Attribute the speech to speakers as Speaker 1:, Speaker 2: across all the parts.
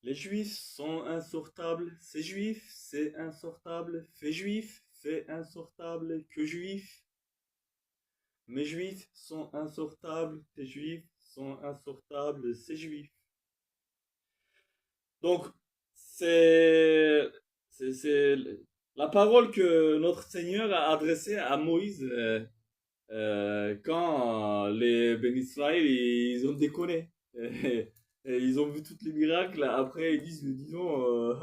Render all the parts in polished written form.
Speaker 1: Les juifs sont insortables, c'est juif, c'est insortable, fait juif, fait insortable, que juif. Mes juifs sont insortables, tes juifs sont insortables, c'est juif. Donc, c'est, c'est la parole que notre Seigneur a adressée à Moïse quand les Ben Israël, ils ont déconné. Et ils ont vu tous les miracles. Après, ils disent, disons,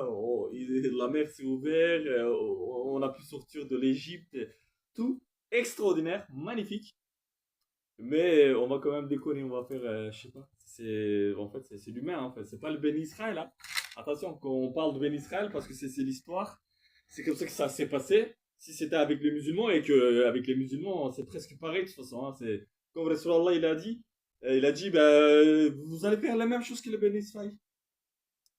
Speaker 1: la mer s'est ouverte, on a pu sortir de l'Égypte. Tout extraordinaire, magnifique. Mais on va quand même déconner, on va faire, je sais pas. En fait, c'est l'humain, en fait. C'est pas le Ben Israël, hein. Attention, quand on parle de Ben Israël, parce que c'est l'histoire, c'est comme ça que ça s'est passé. Si c'était avec les musulmans, et que avec les musulmans, c'est presque pareil de toute façon, hein. C'est comme Rasulallah, il a dit, bah, vous allez faire la même chose que le Ben Israël.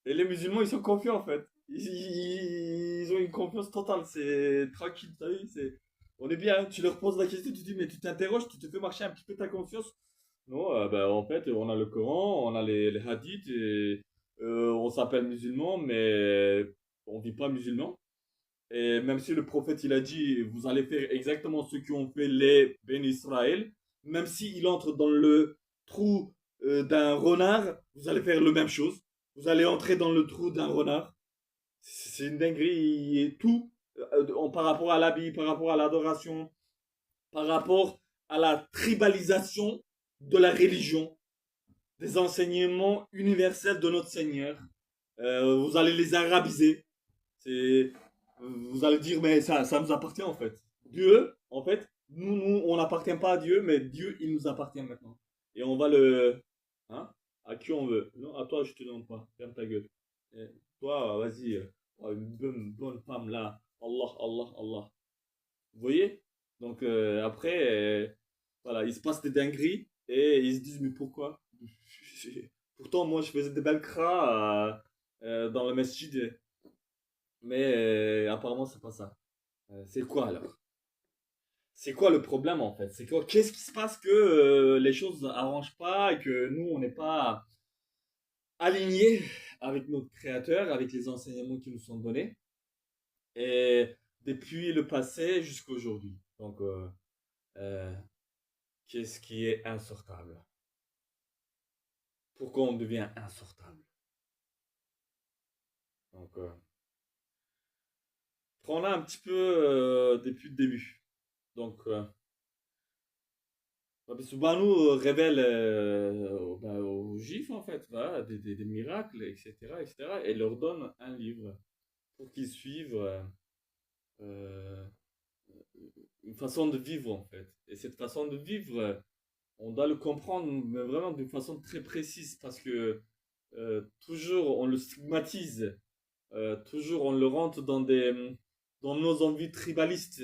Speaker 1: Et les musulmans, ils sont confiants, en fait. Ils ont une confiance totale, c'est tranquille, t'as vu, on est bien, tu leur poses la question, tu te dis, mais tu t'interroges, tu te fais marcher un petit peu ta conscience. Non, ben, en fait, on a le Coran, on a les hadiths, et on s'appelle musulman, mais on vit pas musulman. Et même si le prophète, il a dit, vous allez faire exactement ce qu'ont fait les Ben Israël, même s'il entre dans le trou d'un renard, vous allez faire la même chose. Vous allez entrer dans le trou d'un renard. C'est une dinguerie, et tout, par rapport à l'habit, par rapport à l'adoration, par rapport à la tribalisation de la religion, des enseignements universels de notre Seigneur. Vous allez les arabiser. C'est, vous allez dire, mais ça nous appartient en fait. Dieu, en fait, on n'appartient pas à Dieu, mais Dieu, il nous appartient maintenant. Et on va le. Hein? À qui on veut. Non, à toi, je te demande pas. Ferme ta gueule. Et toi, vas-y. Une bonne femme là. Allah, Allah, Allah. Vous voyez? Donc après, voilà, il se passe des dingueries et ils se disent mais pourquoi? Pourtant moi je faisais des belles cras dans le masjid, mais apparemment c'est pas ça. C'est quoi alors? C'est quoi le problème en fait? C'est quoi? Qu'est-ce qui se passe que les choses n'arrangent pas et que nous on n'est pas alignés avec notre créateur, avec les enseignements qui nous sont donnés et depuis le passé jusqu'à aujourd'hui. Donc euh, qu'est-ce qui est insortable? Pourquoi on devient insortable? Donc, prends-la un petit peu depuis le début. Donc, Rabbi Subhanu révèle aux Juifs, en fait, voilà, des miracles, etc., etc., et leur donne un livre pour qu'ils suivent euh, une façon de vivre, en fait. Et cette façon de vivre, on doit le comprendre, mais vraiment d'une façon très précise, parce que toujours on le stigmatise. Toujours on le rentre dans nos envies tribalistes,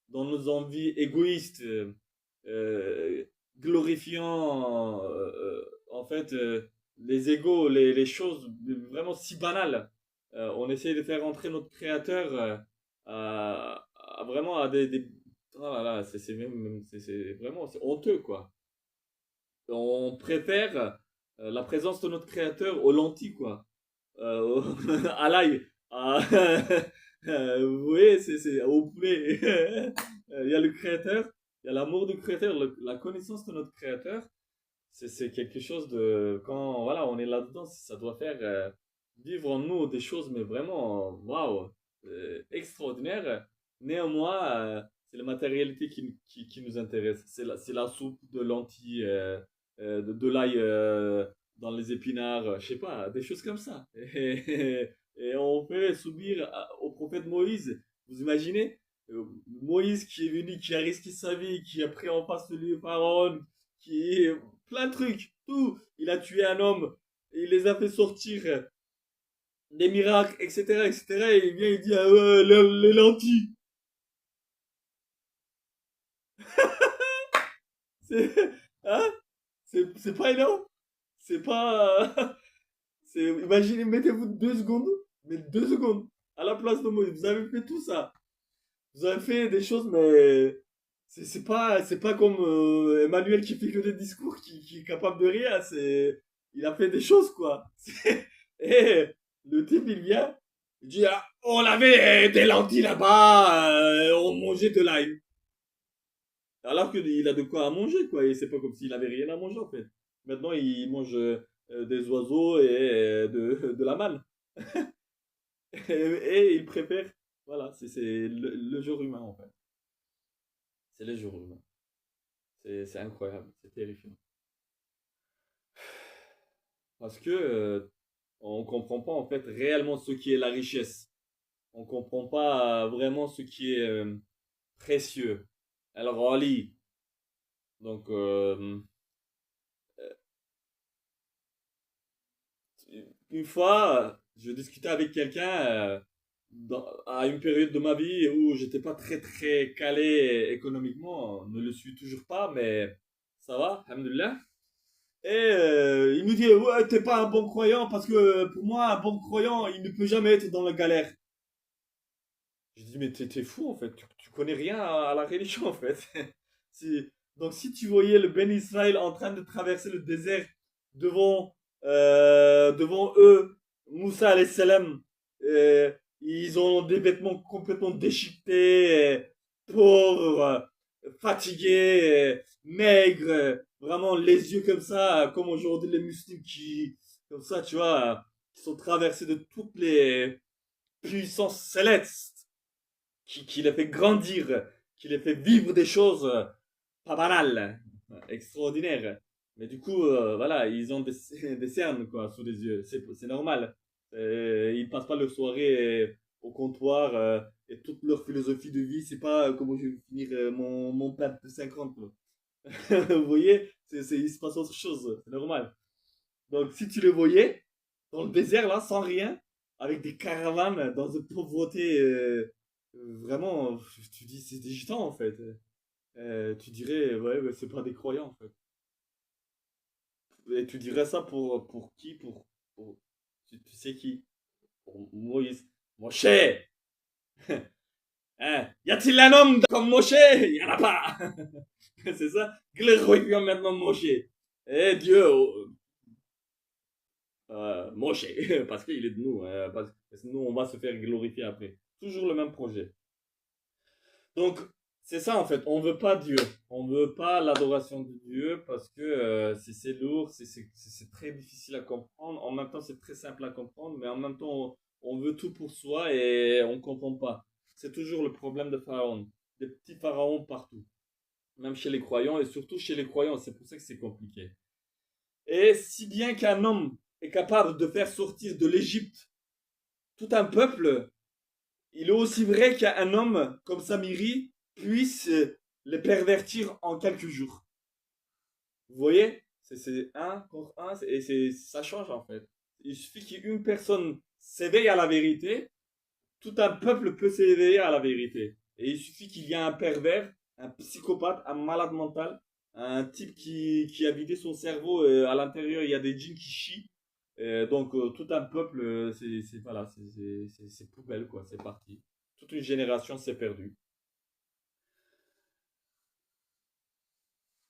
Speaker 1: dans nos envies égoïstes, euh, glorifiant en fait les égos, les choses vraiment si banales. On essaye de faire entrer notre créateur vraiment à oh là là, c'est vraiment c'est honteux quoi. On préfère la présence de notre créateur aux lentilles quoi. À l'ail. À- vous voyez, c'est au poulet. Il y a le créateur, il y a l'amour du créateur, la connaissance de notre créateur. C'est quelque chose de. Quand voilà, on est là-dedans, ça doit faire vivre en nous des choses, mais vraiment, waouh, extraordinaires. Néanmoins, c'est la matérialité qui nous intéresse. C'est la soupe de lentilles, de l'ail dans les épinards, je sais pas, des choses comme ça. Et on fait subir au prophète Moïse. Vous imaginez? Moïse qui est venu, qui a risqué sa vie, qui a pris en face de lui Pharaon, qui plein de trucs, tout. Il a tué un homme, et il les a fait sortir des miracles, etc., etc. Et il vient, il dit, ah ouais, les lentilles. C'est, hein? C'est pas énorme. C'est pas, imaginez, mettez-vous 2 secondes, mais 2 secondes à la place de Moïse. Vous avez fait tout ça. Vous avez fait des choses, mais c'est pas comme Emmanuel qui fait que des discours, qui est capable de rien. Il a fait des choses, quoi. Et le type, il vient, il dit, ah, on avait des lentilles là-bas, on mangeait de l'ail. Alors qu'il a de quoi à manger, quoi. Et c'est pas comme s'il avait rien à manger, en fait. Maintenant, il mange des oiseaux et de la manne. Et il préfère, voilà, c'est le genre humain, en fait. C'est le genre humain. C'est incroyable, c'est terrifiant. Parce que on comprend pas, en fait, réellement ce qui est la richesse. On comprend pas vraiment ce qui est précieux. Alors, Ali, donc, une fois, je discutais avec quelqu'un à une période de ma vie où j'étais pas très très calé économiquement. Ne le suis toujours pas, mais ça va, alhamdoulilah. Et il me dit, ouais, t'es pas un bon croyant parce que pour moi, un bon croyant, il ne peut jamais être dans la galère. Je dis, mais t'es fou en fait, tu connais rien à la religion en fait. Donc si tu voyais le Ben Israël en train de traverser le désert devant, devant eux, Moussa alayhi salam, euh, ils ont des vêtements complètement déchiquetés, pauvres, fatigués, maigres, vraiment les yeux comme ça, comme aujourd'hui les musulmans qui, comme ça, tu vois, qui sont traversés de toutes les puissances célestes qui les fait grandir, qui les fait vivre des choses pas banales, extraordinaires. Mais du coup, voilà, ils ont des cernes quoi, sous les yeux. C'est normal. Ils passent pas leur soirée au comptoir et toute leur philosophie de vie, c'est pas comment je vais finir mon plat de 50. Quoi. Vous voyez, il se passe autre chose, c'est normal. Donc si tu le voyais, dans le désert là, sans rien, avec des caravanes, dans une pauvreté vraiment, tu dis c'est des gitans en fait. Tu dirais, ouais, ouais, c'est pas des croyants en fait. Et tu dirais ça pour qui pour tu sais qui? Pour Moïse. Moshe! Hein? Y a-t-il un homme comme Moshe? Y en a pas! C'est ça? Glorifions maintenant Moshe. Eh Dieu, Moshe, parce qu'il est de nous, parce que nous on va se faire glorifier après. Toujours le même projet. Donc, c'est ça en fait, on veut pas Dieu, on veut pas l'adoration de Dieu parce que c'est lourd, c'est très difficile à comprendre, en même temps c'est très simple à comprendre, mais en même temps on veut tout pour soi et on comprend pas. C'est toujours le problème de Pharaon, des petits pharaons partout, même chez les croyants et surtout chez les croyants, c'est pour ça que c'est compliqué. Et si bien qu'un homme est capable de faire sortir de l'Égypte tout un peuple, il est aussi vrai qu'un homme comme Samiri puisse les pervertir en quelques jours. Vous voyez? C'est un contre un et ça change en fait. Il suffit qu'une personne s'éveille à la vérité, tout un peuple peut s'éveiller à la vérité. Et il suffit qu'il y ait un pervers, un psychopathe, un malade mental, un type qui a vidé son cerveau, à l'intérieur il y a des djinns qui chient. Donc tout un peuple, voilà, c'est poubelle quoi, c'est parti. Toute une génération s'est perdue.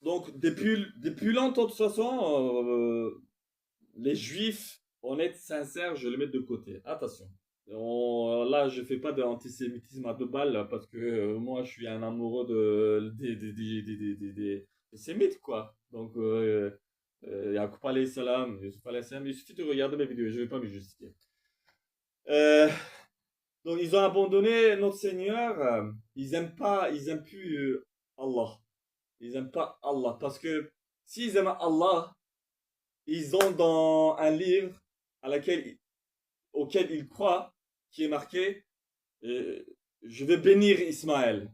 Speaker 1: Donc depuis longtemps de toute façon, les juifs honnêtes, sincères, je les mets de côté. Attention. Là, je fais pas d'antisémitisme à deux balles parce que moi, je suis un amoureux des sémites, quoi. Donc, Yaqub alayhi salam, Yusuf alayhi salam, il suffit de regarder mes vidéos, je vais pas me justifier. Euh, donc, ils ont abandonné notre Seigneur, ils aiment plus Allah. Ils aiment pas Allah parce que s'ils aiment Allah, ils ont dans un livre à laquelle auquel ils croient, qui est marqué je vais bénir Ismaël.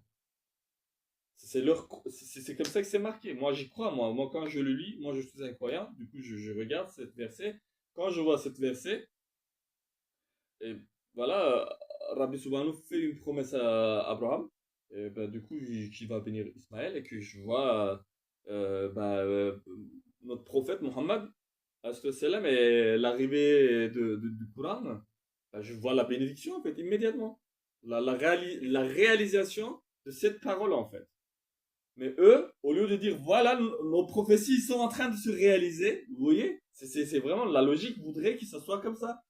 Speaker 1: C'est comme ça que c'est marqué. Moi, j'y crois, moi. Moi, quand je le lis, moi, je suis incroyant. Du coup, je regarde cette verset. Quand je vois cette verset, et voilà, Rabbi Subhanahu fait une promesse à Abraham. Et ben, du coup, qu'il va bénir Ismaël et que je vois ben, notre prophète Mohammed, salam, et l'arrivée du Coran, ben, je vois la bénédiction en fait immédiatement. La réalisation de cette parole en fait. Mais eux, au lieu de dire voilà, nos prophéties sont en train de se réaliser, vous voyez, C'est vraiment la logique voudrait que ça soit comme ça.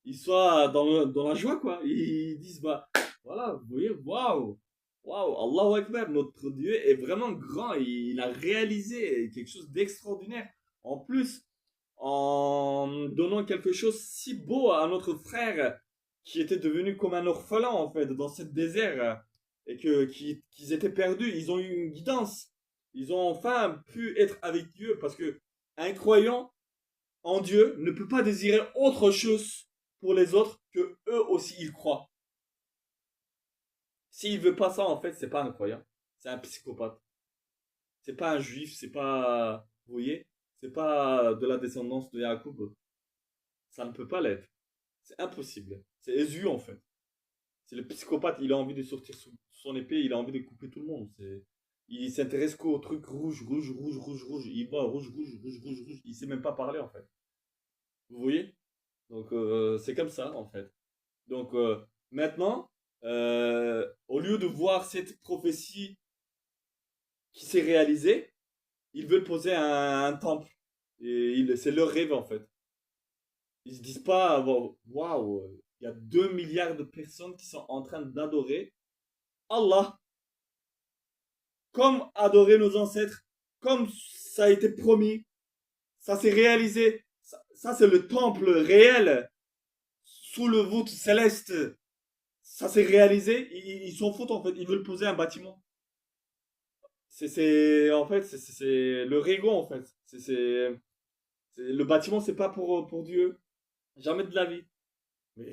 Speaker 1: Ils soient dans la joie, quoi. Ils disent, bah, voilà, vous voyez, waouh, waouh, Allahu Akbar, notre Dieu est vraiment grand. Il a réalisé quelque chose d'extraordinaire. En plus, en donnant quelque chose si beau à notre frère qui était devenu comme un orphelin, en fait, dans ce désert et qu'ils étaient perdus. Ils ont eu une guidance. Ils ont enfin pu être avec Dieu parce que un croyant en Dieu ne peut pas désirer autre chose pour les autres que eux aussi ils croient. S'il veut pas ça, en fait, c'est pas un croyant, c'est un psychopathe. C'est pas un juif, c'est pas, vous voyez, c'est pas de la descendance de Jacob. Ça ne peut pas l'être. C'est impossible. C'est Jésus en fait. C'est le psychopathe. Il a envie de sortir son épée, il a envie de couper tout le monde. Il s'intéresse qu'au truc rouge, rouge, rouge, rouge, rouge. Il voit rouge, rouge, rouge, rouge, rouge. Il sait même pas parler en fait. Vous voyez? Donc c'est comme ça en fait. Donc maintenant, au lieu de voir cette prophétie qui s'est réalisée, ils veulent poser un temple. Et c'est leur rêve en fait. Ils se disent pas, waouh, il y a 2 milliards de personnes qui sont en train d'adorer Allah, comme adorer nos ancêtres, comme ça a été promis, ça s'est réalisé. Ça c'est le temple réel, sous le voûte céleste. Ça s'est réalisé, ils s'en foutent en fait, ils veulent poser un bâtiment. En fait, c'est le Régo en fait. Le bâtiment, c'est pas pour Dieu. Jamais de la vie. Mais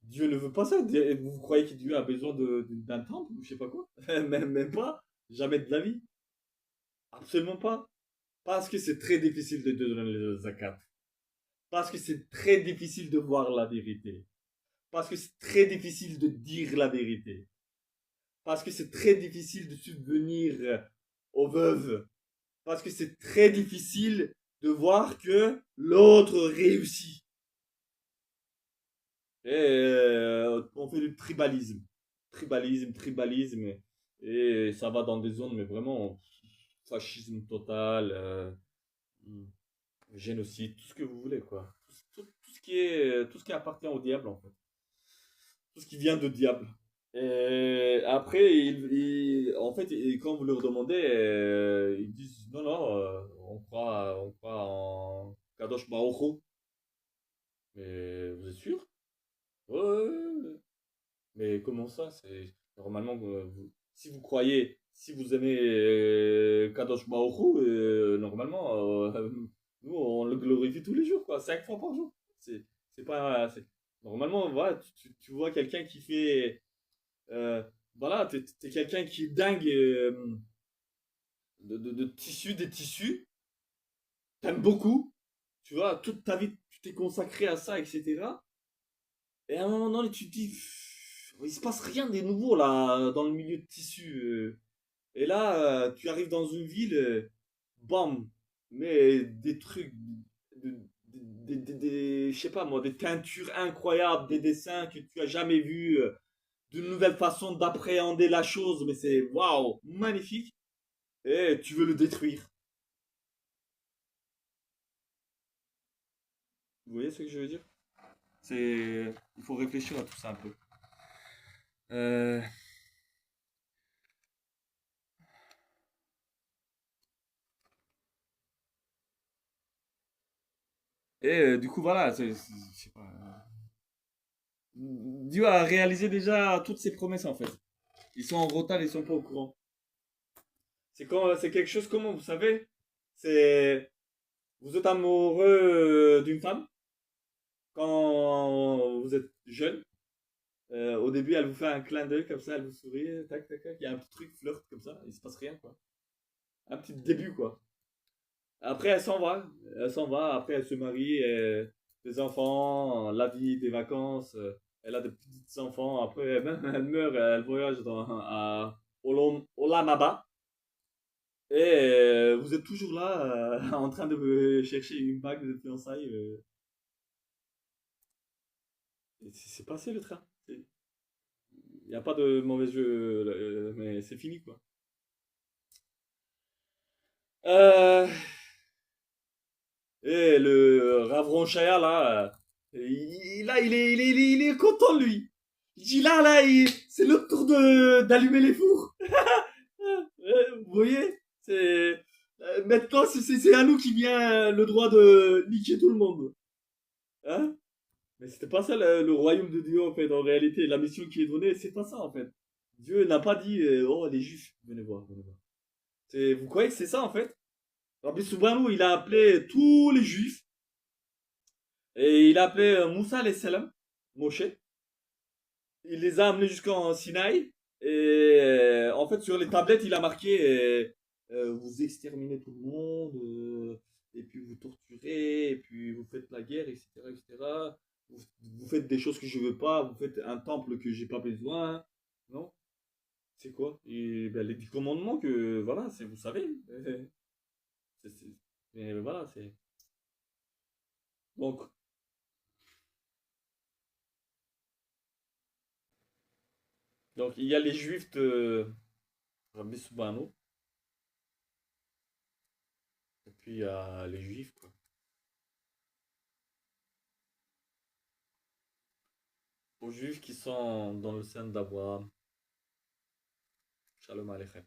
Speaker 1: Dieu ne veut pas ça. Vous croyez que Dieu a besoin d'un temple ou je sais pas quoi? Même pas. Jamais de la vie. Absolument pas. Parce que c'est très difficile de donner le zakat. Parce que c'est très difficile de voir la vérité. Parce que c'est très difficile de dire la vérité. Parce que c'est très difficile de subvenir aux veuves. Parce que c'est très difficile de voir que l'autre réussit. Et on fait du tribalisme. Tribalisme, tribalisme. Et ça va dans des zones, mais vraiment, fascisme total, génocide, tout ce que vous voulez, quoi. Tout ce qui appartient au diable, en fait. Tout ce qui vient de diable. Et après, en fait, quand vous leur demandez, ils disent non, non, on croit en Kadosh Baruch Hu. Mais vous êtes sûr? Ouais, ouais, ouais, ouais. Mais comment ça? C'est normalement si vous croyez, si vous aimez Kadosh Baruch Hu, normalement, nous on le glorifie tous les jours, quoi, 5 fois par jour. C'est pas, normalement, voilà, tu vois quelqu'un qui fait, euh, voilà, t'es quelqu'un qui est dingue de tissus, des tissus, t'aimes beaucoup, tu vois, toute ta vie tu t'es consacré à ça, etc. Et à un moment donné, tu te dis, il se passe rien de nouveau là, dans le milieu de tissu. Et là, tu arrives dans une ville, bam, mais des trucs, je sais pas moi, des teintures incroyables, des dessins que tu as jamais vus, de nouvelles façons d'appréhender la chose, mais c'est waouh, magnifique. Et tu veux le détruire. Vous voyez ce que je veux dire? Il faut réfléchir à tout ça un peu. Euh, Et du coup, voilà, je sais pas. Dieu a réalisé déjà toutes ses promesses en fait. Ils sont en retard, ils sont pas au courant. C'est quelque chose comment, vous savez, c'est vous êtes amoureux d'une femme quand vous êtes jeune. Au début, elle vous fait un clin d'œil comme ça, elle vous sourit, tac, tac, tac. Il y a un petit truc flirt comme ça, il se passe rien quoi. Un petit début quoi. Après, elle s'en va. Elle s'en va. Après, elle se marie. Des enfants, la vie, des vacances. Elle a des petits enfants. Après, même elle meurt. Elle voyage à Olamaba. Et vous êtes toujours là, en train de chercher une bague de fiançailles. Et c'est passé le train. Il n'y a pas de mauvais jeu, mais c'est fini quoi. Euh, Et le Ravron Shaya, là, il est content, lui. Il dit là, c'est le tour d'allumer les fours. Vous voyez? Maintenant, c'est à nous qui vient le droit de niquer tout le monde. Hein? Mais c'était pas ça le royaume de Dieu, en fait. En réalité, la mission qui est donnée, c'est pas ça, en fait. Dieu n'a pas dit, oh, les juifs, venez voir, venez voir. Vous croyez que c'est ça, en fait? Rabbi Soubranou, il a appelé tous les juifs. Et il a appelé Moussa salam, Moshe. Il les a amenés jusqu'en Sinaï. Et en fait, sur les tablettes, il a marqué vous exterminez tout le monde, et puis vous torturez, et puis vous faites la guerre, etc. etc. Vous faites des choses que je veux pas, vous faites un temple que j'ai pas besoin. Non? C'est quoi? Et ben, les 10 commandements que, voilà, vous savez. C'est- c'est- mais voilà, c'est. Donc, donc, il y a les juifs de Rabbi Subhanahu, et puis il y a les juifs, quoi. Aux juifs qui sont dans le sein d'Abraham. Shalom Aleichem.